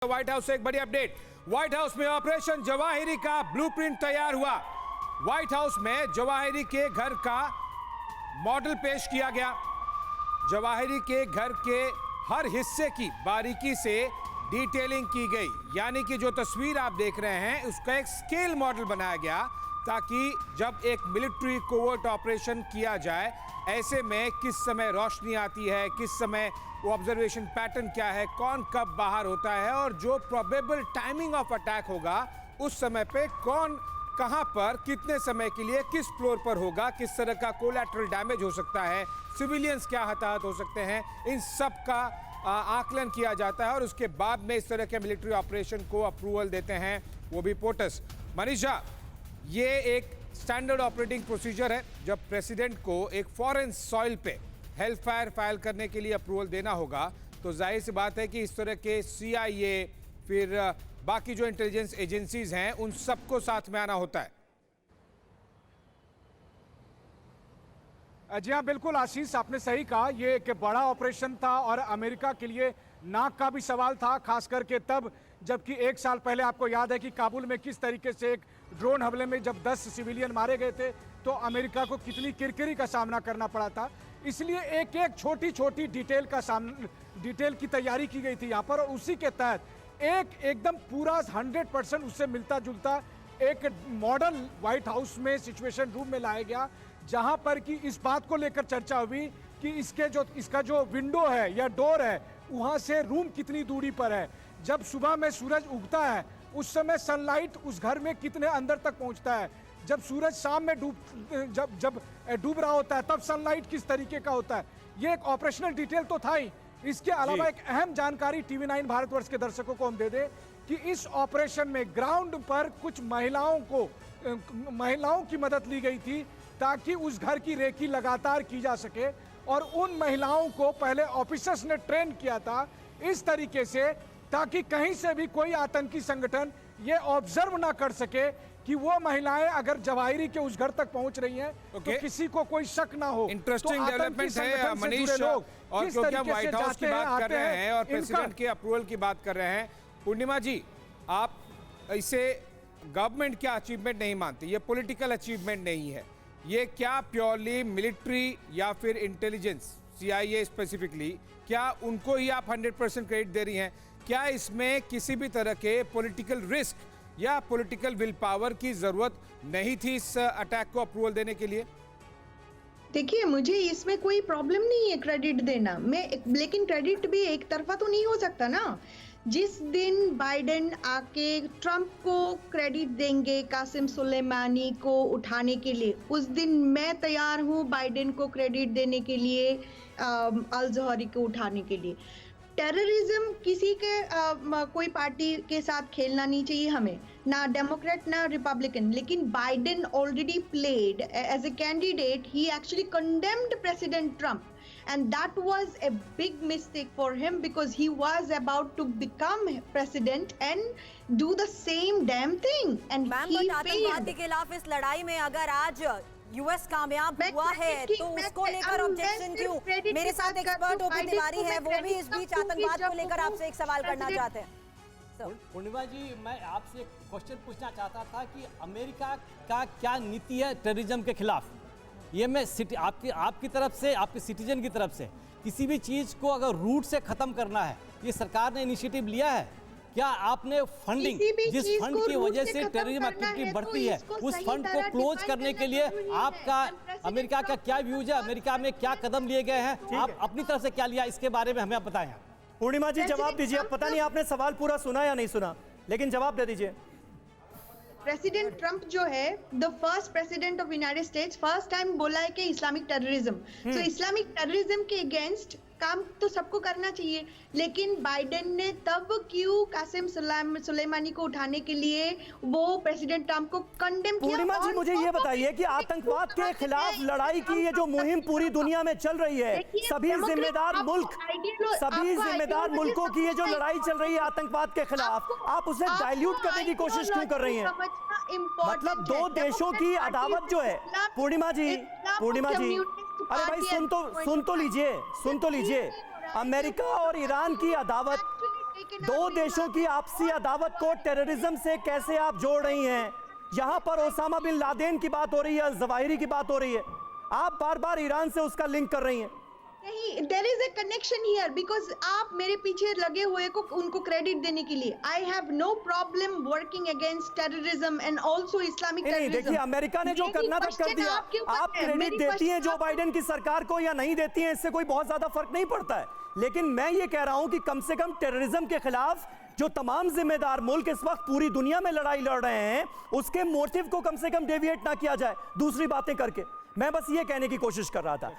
White house से एक बड़ी अपडेट। व्हाइट हाउस में ऑपरेशन जवाहिरी का ब्लूप्रिंट तैयार हुआ। व्हाइट हाउस में जवाहिरी के घर का मॉडल पेश किया गया। जवाहिरी के घर के हर हिस्से की बारीकी से डिटेलिंग की गई, यानी कि जो तस्वीर आप देख रहे हैं उसका एक स्केल मॉडल बनाया गया ताकि जब एक मिलिट्री कोवर्ट ऑपरेशन किया जाए ऐसे में किस समय रोशनी आती है, किस समय वो ऑब्जर्वेशन पैटर्न क्या है, कौन कब बाहर होता है और जो प्रोबेबल टाइमिंग ऑफ अटैक होगा उस समय पे कौन कहां पर कितने समय के लिए किस फ्लोर पर होगा, किस तरह का कोलैटरल डैमेज हो सकता है, सिविलियंस क्या हताहत हो सकते हैं, इन सब का आकलन किया जाता है और उसके बाद में इस तरह के मिलिट्री ऑपरेशन को अप्रूवल देते हैं, वो भी पोटस। मनीषा, ये एक स्टैंडर्ड ऑपरेटिंग प्रोसीजर है। जब प्रेसिडेंट को एक फॉरेन सॉइल पे हेल्थ फायर फाइल करने के लिए अप्रूवल देना होगा तो जाहिर सी बात है कि इस तरह के CIA फिर बाकी जो इंटेलिजेंस एजेंसीज हैं उन सबको साथ में आना होता है। जी हाँ, बिल्कुल आशीष, आपने सही कहा। ये एक बड़ा ऑपरेशन था और अमेरिका के लिए नाक का भी सवाल था, खास करके तब जबकि एक साल पहले आपको याद है कि काबुल में किस तरीके से एक ड्रोन हमले में जब 10 सिविलियन मारे गए थे तो अमेरिका को कितनी किरकिरी का सामना करना पड़ा था। इसलिए एक एक छोटी छोटी डिटेल की तैयारी की गई थी यहाँ पर और उसी के तहत एकदम पूरा 100% उससे मिलता जुलता एक मॉडल व्हाइट हाउस में सिचुएशन रूम में लाया गया, जहां पर कि इस बात को लेकर चर्चा हुई कि इसका जो विंडो है या डोर है वहां से रूम कितनी दूरी पर है। जब सुबह में सूरज उगता है उस समय सनलाइट उस घर में कितने अंदर तक पहुंचता है, जब सूरज शाम में जब डूब रहा होता है तब सनलाइट किस तरीके का होता है। ये एक ऑपरेशनल डिटेल तो था ही। इसके अलावा एक अहम जानकारी TV9 भारतवर्ष के दर्शकों को हम दे दें कि इस ऑपरेशन में ग्राउंड पर कुछ महिलाओं की मदद ली गई थी ताकि उस घर की रेकी लगातार की जा सके और उन महिलाओं को पहले ऑफिसर्स ने ट्रेन किया था इस तरीके से ताकि कहीं से भी कोई आतंकी संगठन ये ऑब्जर्व ना कर सके कि वो महिलाएं अगर जवाहिरी के उस घर तक पहुंच रही हैं तो किसी को कोई शक ना हो। इंटरेस्टिंग डेवलपमेंट है मनीष, और क्योंकि हम व्हाइट हाउस की बात कर रहे हैं और प्रेसिडेंट के अप्रूवल की बात कर रहे हैं, पूर्णिमा जी, आप इसे गवर्नमेंट क्या अचीवमेंट नहीं मानते? ये पॉलिटिकल अचीवमेंट नहीं है, ये क्या प्योरली मिलिट्री या फिर इंटेलिजेंस CIA स्पेसिफिकली, क्या उनको ही आप 100% क्रेडिट दे रही हैं? क्या इसमें किसी भी तरह के पॉलिटिकल रिस्क या पॉलिटिकल विल पावर की जरूरत नहीं थी इस अटैक को अप्रूवल देने के लिए? देखिए, मुझे इसमें कोई प्रॉब्लम नहीं है क्रेडिट देना लेकिन क्रेडिट भी एक तरफा तो नहीं हो सकता ना। जिस दिन बाइडेन आके ट्रंप को क्रेडिट देंगे कासिम सुलेमानी को उठाने के लिए, उस दिन मैं तैयार हूँ बाइडेन को क्रेडिट देने के लिए अल जौहरी को उठाने के लिए। टेररिज्म किसी के कोई पार्टी के साथ खेलना नहीं चाहिए हमें, ना डेमोक्रेट ना रिपब्लिकन। लेकिन Biden already played as a candidate, he actually condemned President Trump and that was a big mistake for him because he was about to become president and do the same damn thing and he failed। आतंकवाद के खिलाफ इस लड़ाई में अगर आज US कामयाब हुआ है तो उसको लेकर ऑब्जेक्शन क्यों? मेरे साथ एक्सपर्ट ओपी तिवारी है, वो भी इस बीच आतंकवाद को लेकर आपसे एक सवाल करना चाहते हैं। पूर्णिमा जी, मैं आपसे एक क्वेश्चन पूछना चाहता था कि अमेरिका का क्या नीति है टेररिज्म के खिलाफ? ये मैं आपकी तरफ से, आपके सिटीजन की तरफ से किसी भी चीज़ को अगर रूट से ख़त्म करना है, ये सरकार ने इनिशिएटिव लिया है क्या? आपने फंडिंग, जिस फंड की वजह से टेररिज्म एक्टिविटी बढ़ती है, उस फंड को क्लोज करने के लिए आपका अमेरिका का क्या व्यूज है? अमेरिका में क्या कदम लिए गए हैं? आप अपनी तरफ से क्या लिया, इसके बारे में हमें आप बताएं। पूर्णिमा जी जवाब दीजिए। पता नहीं आपने सवाल पूरा सुना या नहीं सुना, लेकिन जवाब दे दीजिए। प्रेसिडेंट ट्रंप जो है the first president of United states, first time बोला है कि इस्लामिक टेररिज्म, तो इस्लामिक टेररिज्म के अगेंस्ट काम तो सबको करना चाहिए। लेकिन बाइडेन ने तब क्यों कासिम सुलेमानी को उठाने के लिए वो प्रेसिडेंट ट्रंप को कंडेम किया? पूर्णिमा जी, मुझे ये बताइए कि आतंकवाद के खिलाफ लड़ाई की ये जो मुहिम पूरी दुनिया में चल रही है, सभी जिम्मेदार मुल्कों की ये जो लड़ाई चल रही है आतंकवाद के खिलाफ, आप उसे डाइल्यूट करने की कोशिश क्यों कर रही हैं? मतलब दो देशों की अदावत जो है, पूर्णिमा जी, अरे भाई सुन तो लीजिए। अमेरिका और ईरान की अदावत, दो देशों की आपसी अदावत को टेररिज्म से कैसे आप जोड़ रही हैं? यहां पर ओसामा बिन लादेन की बात हो रही है, जवाहिरी की बात हो रही है, आप बार बार ईरान से उसका लिंक कर रही हैं। नहीं, there is a connection here because आप मेरे पीछे लगे हुए को उनको क्रेडिट देने के लिए I have no problem working against terrorism and also Islamic terrorism. देखिए, अमेरिका ने जो करना था कर दिया। आप क्रेडिट देती हैं जो बाइडेन की सरकार को या नहीं देती हैं, इससे कोई बहुत ज्यादा फर्क नहीं पड़ता है। लेकिन मैं ये कह रहा हूं कि कम से कम टेररिज्म के खिलाफ जो तमाम जिम्मेदार मुल्क इस वक्त पूरी दुनिया में लड़ाई लड़ रहे हैं, उसके मोटिव को कम से कम डेविएट ना किया जाए दूसरी बातें करके। मैं बस ये कहने की कोशिश कर रहा था।